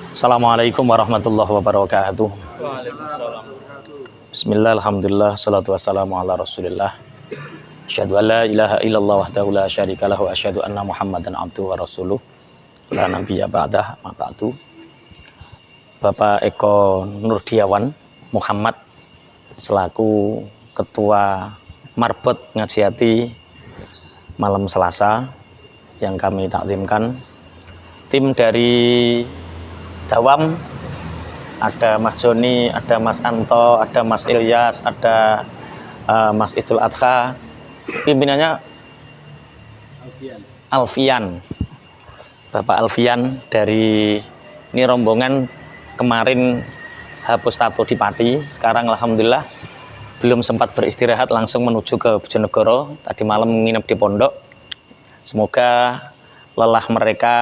Assalamualaikum warahmatullahi wabarakatuh. Bismillah, alhamdulillah, salatu wassalamu ala rasulillah. Asyhadu an la ilaha illallah wahdahu la syarika lahu wa asyhadu anna muhammadan abduhu wa rasuluh. La nabiyya ba'dah, ma ba'du. Bapak Eko Nurdiawan Muhammad selaku Ketua Marbot Ngaji Hati malam Selasa yang kami takzimkan, tim dari Dawam, ada Mas Joni, ada Mas Anto, ada Mas Ilyas, ada Mas Idul Adha, pimpinannya Alfian, Bapak Alfian dari ini rombongan kemarin hapus tato di Pati, sekarang alhamdulillah belum sempat beristirahat langsung menuju ke Bojonegoro, tadi malam nginep di pondok. Semoga lelah mereka,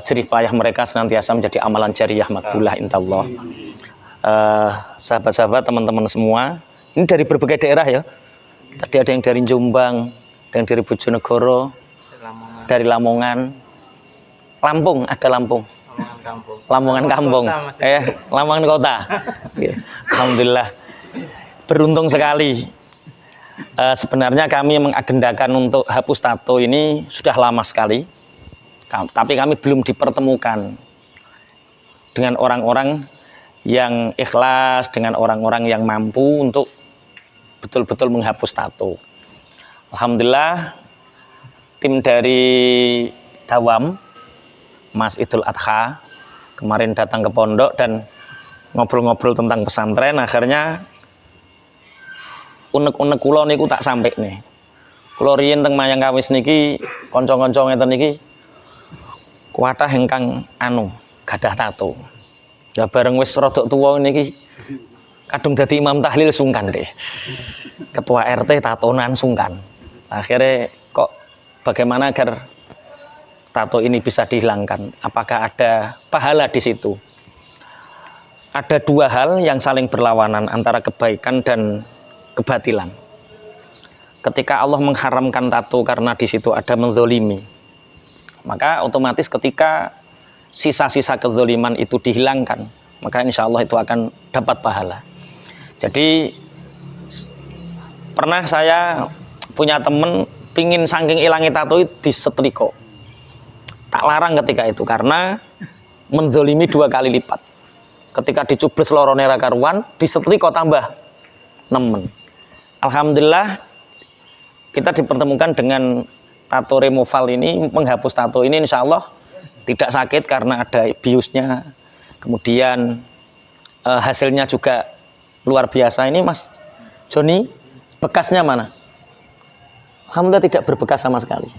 jerih payah mereka senantiasa menjadi amalan jariyah makbulah insyaallah. Sahabat-sahabat, teman-teman semua, ini dari berbagai daerah ya. Tadi ada yang dari Jombang, ada yang dari Bojonegoro, dari Lamongan, Lampung, ada Lampung, Lamongan kampung, Lamongan kota. Alhamdulillah, beruntung sekali. Sebenarnya kami mengagendakan untuk hapus tato ini sudah lama sekali, tapi kami belum dipertemukan dengan orang-orang yang ikhlas, dengan orang-orang yang mampu untuk betul-betul menghapus tato. Alhamdulillah, tim dari Dawam, Mas Idul Adha, kemarin datang ke pondok dan ngobrol-ngobrol tentang pesantren. Akhirnya unek-unek kula niku tak sampai nih. Kula riyen teng Mayangkawis niki, kanca-kanca ngeten niki kuatah ingkang gadah tato. Ya bareng wis rada tuwa niki kadung dadi imam tahlil sungkan deh. Ketua RT tatonan sungkan. Akhirnya kok bagaimana agar tato ini bisa dihilangkan? Apakah ada pahala di situ? Ada dua hal yang saling berlawanan antara kebaikan dan kebatilan. Ketika Allah mengharamkan tato karena di situ ada menzolimi, maka otomatis ketika sisa-sisa kezoliman itu dihilangkan, maka insya Allah itu akan dapat pahala. Jadi pernah saya punya temen pingin saking ilangi tato disetrika, tak larang ketika itu karena menzolimi 2 kali lipat. Ketika dicubles lorone ra karuan, disetrika tambah nemen. Alhamdulillah kita dipertemukan dengan tato removal ini, menghapus tato ini insya Allah tidak sakit karena ada biusnya, kemudian hasilnya juga luar biasa. Ini Mas Joni, bekasnya mana? Alhamdulillah tidak berbekas sama sekali.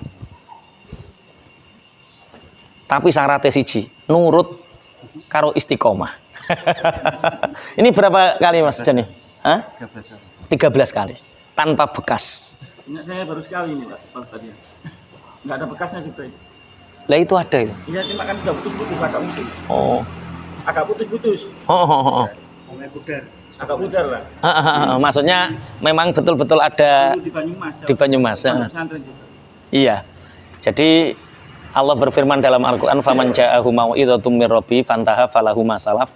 Tapi syaratnya siji, nurut karo istiqomah. Ini berapa kali Mas Joni? 13 kali tanpa bekas. Ingat saya baru sekali ini Pak Ustadz ya. Nggak ada bekasnya juga. Lah itu ada itu. Iya, cuma kan udah putus-putus, agak putus. Oh. Agak putus-putus. Pudar. Agak pudar lah. Maksudnya memang betul-betul ada di Banyumas. Di Banyumas. Pesantren juga. Iya. Jadi Allah berfirman dalam Al-Qur'an, "Faman ja'ahu mau'izatum mir rabbi fantaha falahu ma salaf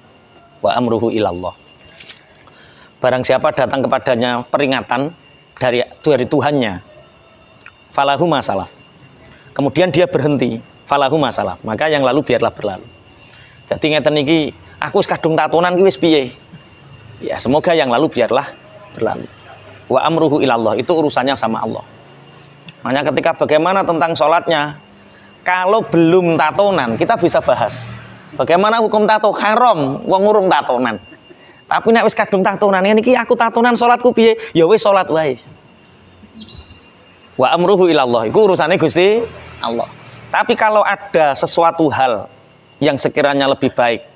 wa amruhu ilallah." Barang siapa datang kepadanya peringatan dari Tuhannya, falahu ma salaf, kemudian dia berhenti, falahu ma salaf, maka yang lalu biarlah berlalu. Jadi ngeten iki, aku wis kadung tatonan ki wis piye? Ya semoga yang lalu biarlah berlalu. Wa amruhu ilallah, itu urusannya sama Allah. Makanya ketika bagaimana tentang sholatnya, kalau belum tatonan kita bisa bahas bagaimana hukum tato, haram wong urung tatonan. Tapi nek wis kadung tatonan niki aku tatonan salatku piye? Ya wis salat wae. Wa amruhu ilallah, iku urusane Gusti Allah. Tapi kalau ada sesuatu hal yang sekiranya lebih baik,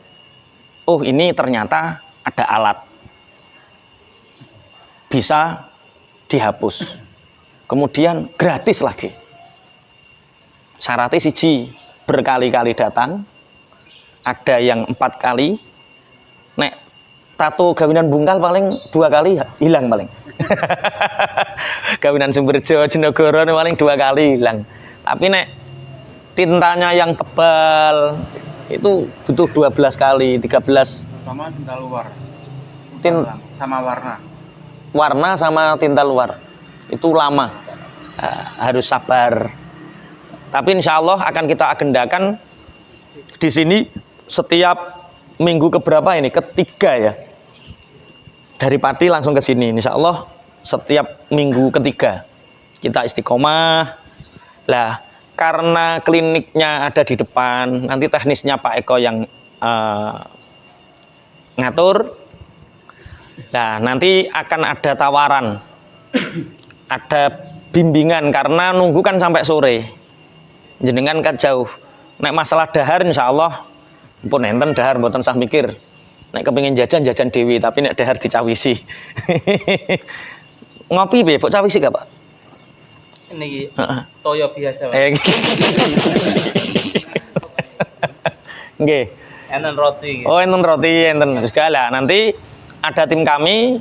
oh ini ternyata ada alat bisa dihapus, kemudian gratis lagi. Syaratnya siji, berkali-kali datang, ada yang 4 kali. Nek tato gawinan bungkal paling 2 kali hilang paling. Gawinan Sumberjo, Jenogoro paling 2 kali hilang. Tapi nek tintanya yang tebal, Itu butuh 12 kali, 13 Sama tinta luar. Sama warna. warna sama tinta luar. Itu lama. Harus sabar. Tapi insya Allah akan kita agendakan di sini setiap minggu keberapa ini? Ketiga ya. Dari Pati langsung ke sini. Insya Allah setiap minggu ketiga kita istiqomah. Lah, karena kliniknya ada di depan, nanti teknisnya Pak Eko yang ngatur. Nah, nanti akan ada tawaran, ada bimbingan karena nunggu kan sampai sore. Jenengan kan jauh. Nek masalah dahar insya Allah pun enten dahar mboten sah mikir. Nek kepengin jajan dewi, tapi nek dahar dicawisi. Ngopi be, mbok cawisi gak, Pak? Ini toyo biasa. Nggih. Enten roti. Oh, enten roti, enten segala. Nanti ada tim kami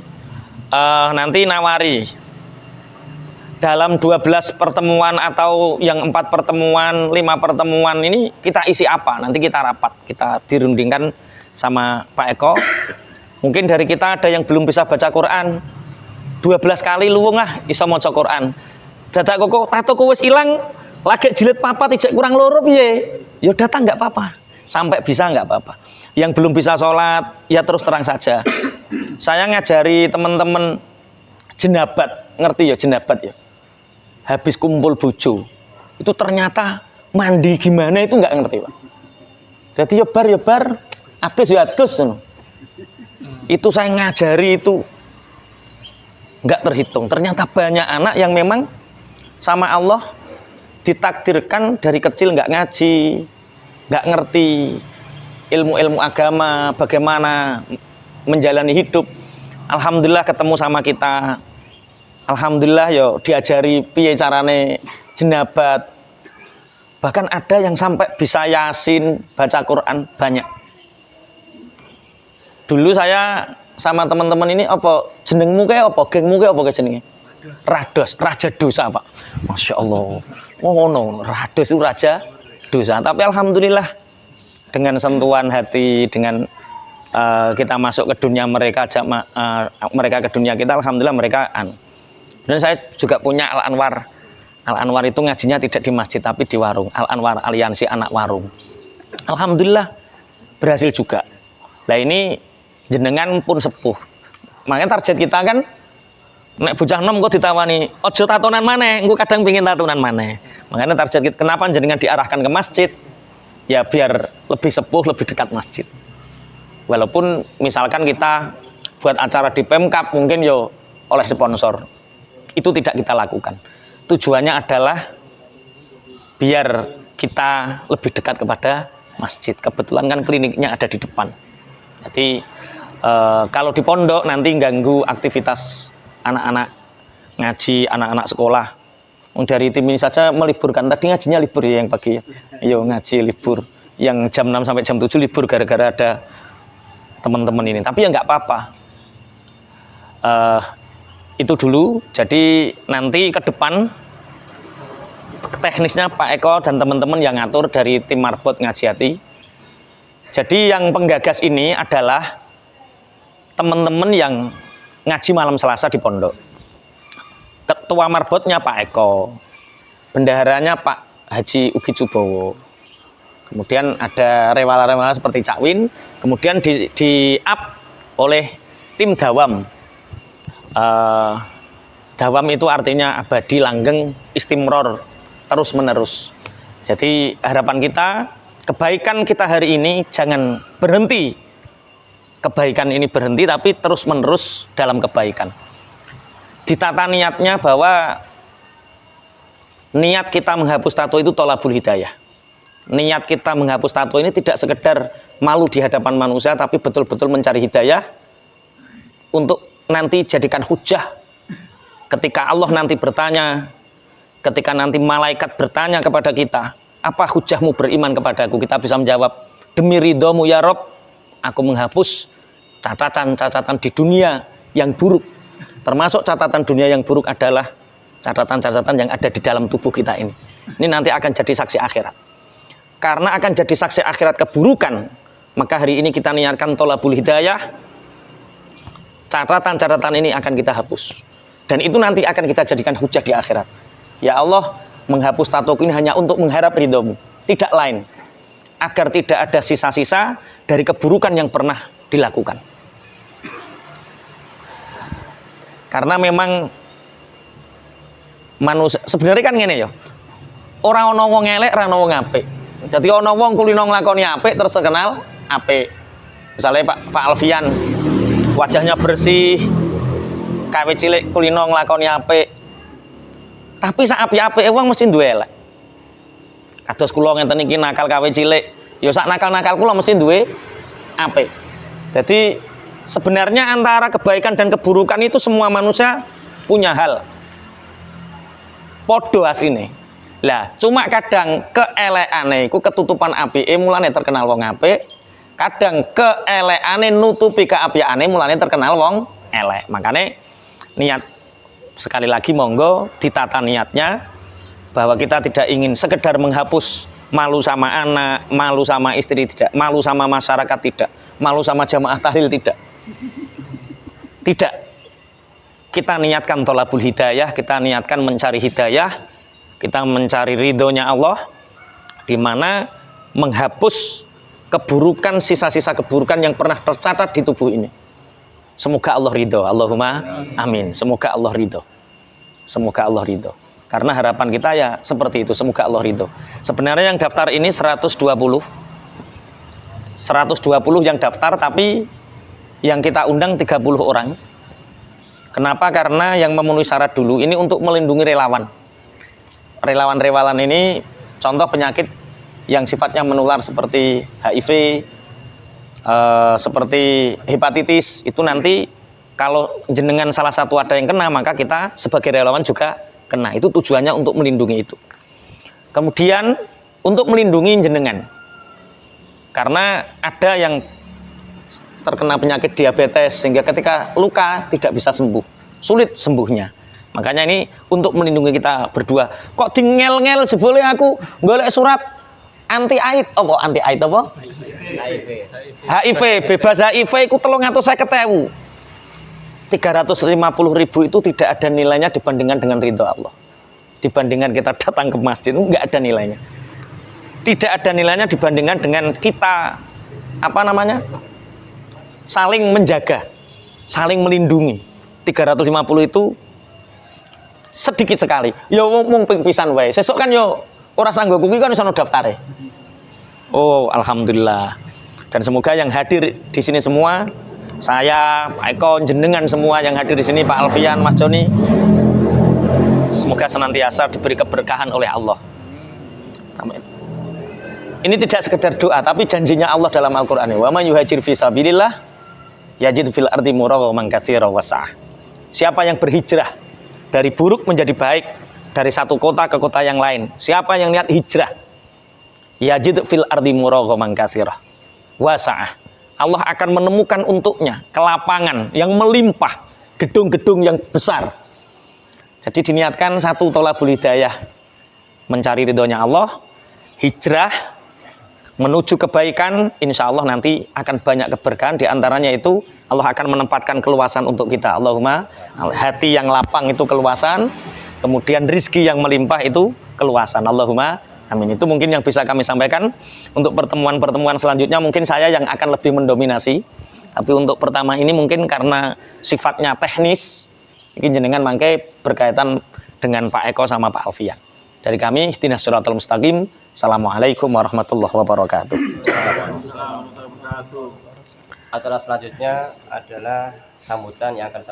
nanti nawari dalam 12 pertemuan atau yang 4 pertemuan, 5 pertemuan ini kita isi apa? Nanti kita rapat, kita dirundingkan sama Pak Eko. Mungkin dari kita ada yang belum bisa baca Quran. 12 kali luwung lah iso maca Quran. Dadak kok tatoku wis ilang, lagi jilid papat ijek kurang loro piye? Ya datang enggak apa-apa. Sampai bisa enggak apa-apa. Yang belum bisa sholat, ya terus terang saja. Saya ngajari teman-teman jenabat, ngerti ya jenabat ya? Habis kumpul bojo, itu ternyata mandi gimana itu nggak ngerti, Pak. Jadi ya bar, adus ya adus. Itu saya ngajari itu nggak terhitung. Ternyata banyak anak yang memang sama Allah ditakdirkan dari kecil nggak ngaji, nggak ngerti ilmu-ilmu agama, bagaimana menjalani hidup. Alhamdulillah ketemu sama kita. Alhamdulillah yo diajari piye carane jenabat. Bahkan ada yang sampai bisa Yasin, baca Quran banyak. Dulu saya sama teman-teman ini apa jenengmu kayak apa, gengmu kayak apa jenenge? Rados, raja dosa, Pak. Masya Allah. Ngono, Rados itu raja dosa. Tapi alhamdulillah dengan sentuhan hati, dengan kita masuk ke dunia mereka, mereka ke dunia kita, alhamdulillah mereka Dan saya juga punya Al-Anwar. Al-Anwar itu ngajinya tidak di masjid tapi di warung. Al-Anwar Aliansi Anak Warung. Alhamdulillah berhasil juga. Nah ini jenengan pun sepuh. Makanya target kita kan nek bocah nom kok ditawani ojo tatonan maneh, engko kadang pengin tatonan maneh. Makanya target kita kenapa jenengan diarahkan ke masjid? Ya biar lebih sepuh, lebih dekat masjid. Walaupun misalkan kita buat acara di Pemkab mungkin yo oleh sponsor. Itu tidak kita lakukan. Tujuannya adalah biar kita lebih dekat kepada masjid. Kebetulan kan kliniknya ada di depan. Jadi kalau di pondok nanti ganggu aktivitas anak-anak ngaji, anak-anak sekolah. Dari tim ini saja meliburkan. Tadi ngajinya libur ya yang pagi ya. Yo ngaji libur. Yang jam 6 sampai jam 7 libur gara-gara ada teman-teman ini. Tapi ya nggak apa-apa. Itu dulu. Jadi nanti ke depan teknisnya Pak Eko dan teman-teman yang ngatur dari tim Marbot Ngaji Hati. Jadi yang penggagas ini adalah teman-teman yang ngaji malam Selasa di pondok. Ketua Marbotnya Pak Eko, bendaharanya Pak Haji Ugi Subowo. Kemudian ada rewala-rewala seperti Cak Win. Kemudian di up oleh tim Dawam. Dawam itu artinya abadi, langgeng, istimror, terus menerus. Jadi harapan kita, kebaikan kita hari ini jangan berhenti. Kebaikan ini berhenti tapi terus menerus dalam kebaikan. Ditata niatnya bahwa niat kita menghapus tato itu tolabul hidayah. Niat kita menghapus tato ini tidak sekedar malu di hadapan manusia tapi betul-betul mencari hidayah untuk nanti jadikan hujah ketika Allah nanti bertanya, ketika nanti malaikat bertanya kepada kita, apa hujahmu beriman kepadaku? Kita bisa menjawab, demi ridhomu ya Rob, aku menghapus catatan-catatan di dunia yang buruk. Termasuk catatan dunia yang buruk adalah catatan-catatan yang ada di dalam tubuh kita ini. Ini nanti akan jadi saksi akhirat. karena akan jadi saksi akhirat keburukan, maka hari ini kita niatkan tolabul hidayah. Catatan-catatan ini akan kita hapus, dan itu nanti akan kita jadikan hujah di akhirat. Ya Allah, menghapus tatoku ini hanya untuk mengharap ridhomu, tidak lain, agar tidak ada sisa-sisa dari keburukan yang pernah dilakukan. Karena memang manusia sebenarnya kan ngene ya, orang ono wong elek, ora ono wong apik. Jadi ono wong kulino nglakoni apik terus terkenal apik. Misalnya Pak Alfian, wajahnya bersih, kawe cilik kulino nglakoni apik. Tapi sak apik-apike wong mesti duwe elek. Kados kula ngenten iki nakal kawe cilik, ya sak nakal-nakal kula mesti duwe apik. Jadi sebenarnya antara kebaikan dan keburukan itu semua manusia punya hal. Podo asine. Lah, cuma kadang keelekane iku ketutupan apike mulane terkenal wong apik. Kadang keelekane nutupi keapiane mulane terkenal wong elek. Makanya niat sekali lagi monggo ditata niatnya bahwa kita tidak ingin sekedar menghapus malu sama anak, malu sama istri tidak, malu sama masyarakat tidak, malu sama jamaah tahlil tidak. Tidak. Kita niatkan tolabul hidayah, kita niatkan mencari hidayah, kita mencari ridhonya Allah, di mana menghapus keburukan, sisa-sisa keburukan yang pernah tercatat di tubuh ini. Semoga Allah ridho. Allahumma amin. Semoga Allah ridho. Semoga Allah ridho. Karena harapan kita ya seperti itu. Semoga Allah ridho. Sebenarnya yang daftar ini 120 yang daftar, tapi yang kita undang 30 orang. Kenapa? Karena yang memenuhi syarat dulu ini untuk melindungi relawan. Relawan-relawan ini contoh penyakit yang sifatnya menular seperti HIV, seperti hepatitis, itu nanti kalau jenengan salah satu ada yang kena, maka kita sebagai relawan juga kena. Itu tujuannya untuk melindungi itu. Kemudian untuk melindungi jenengan, karena ada yang terkena penyakit diabetes sehingga ketika luka tidak bisa sembuh, sulit sembuhnya. Makanya ini untuk melindungi kita berdua. Kok dingel-ngel jebole aku golek surat anti AIDS apa? Anti AIDS apa? HIV. Bebas HIV iku 350.000. 350.000 itu tidak ada nilainya dibandingkan dengan ridho Allah. Dibandingkan kita datang ke masjid, enggak ada nilainya. Tidak ada nilainya dibandingkan dengan kita saling menjaga, saling melindungi. 350 itu sedikit sekali. Ya mung ping pisan wae. Sesuk kan yo ora sanggo kuwi kan sono daftare. Oh, alhamdulillah. Dan semoga yang hadir di sini semua, saya, Pak Eko, jenengan semua yang hadir di sini, Pak Alfian, Mas Joni, semoga senantiasa diberi keberkahan oleh Allah. Amin. Ini tidak sekedar doa, tapi janjinya Allah dalam Al-Qur'an. Wa may yuhajir fi sabilillah yajid fil ardi muraghman katsiran wasa'ah. Siapa yang berhijrah dari buruk menjadi baik, dari satu kota ke kota yang lain, siapa yang niat hijrah, yajid fil ardi muraghman katsiran wasa'ah, Allah akan menemukan untuknya kelapangan yang melimpah, gedung-gedung yang besar. Jadi diniatkan satu, tolabul hidayah, mencari ridhonya Allah, hijrah menuju kebaikan, insya Allah nanti akan banyak keberkahan. Di antaranya itu Allah akan menempatkan keluasan untuk kita. Allahumma, hati yang lapang itu keluasan, kemudian rizki yang melimpah itu keluasan. Allahumma amin. Itu mungkin yang bisa kami sampaikan. Untuk pertemuan-pertemuan selanjutnya mungkin saya yang akan lebih mendominasi. Tapi untuk pertama ini mungkin karena sifatnya teknis, mungkin jenengan mangke berkaitan dengan Pak Eko sama Pak Alfian. Dari kami, ihdinas shiratal mustaqim. Assalamualaikum warahmatullahi wabarakatuh. Acara selanjutnya adalah sambutan yang akan